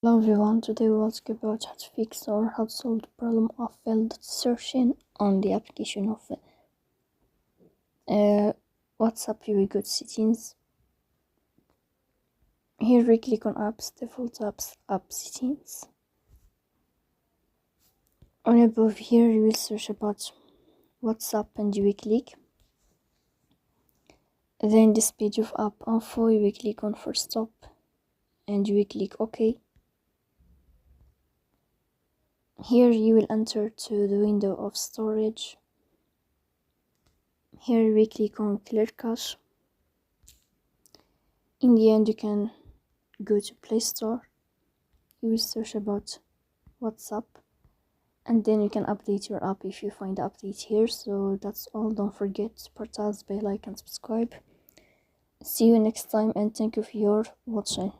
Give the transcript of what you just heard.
Hello everyone, today we'll talk about how to fix or how to solve the problem of failed searching on the application of WhatsApp. You will go to settings. Here we click on apps, default apps, app settings. On above here you will search about WhatsApp and you will click. Then this page of app info, you will click on first stop and you will click OK. Here you will enter to the window of storage. Here we click on clear cache. In the end you can go to Play Store. You will search about WhatsApp and then you can update your app if you find the update here. So that's all. Don't forget to partage, bell, like and subscribe. See you next time and thank you for your watching.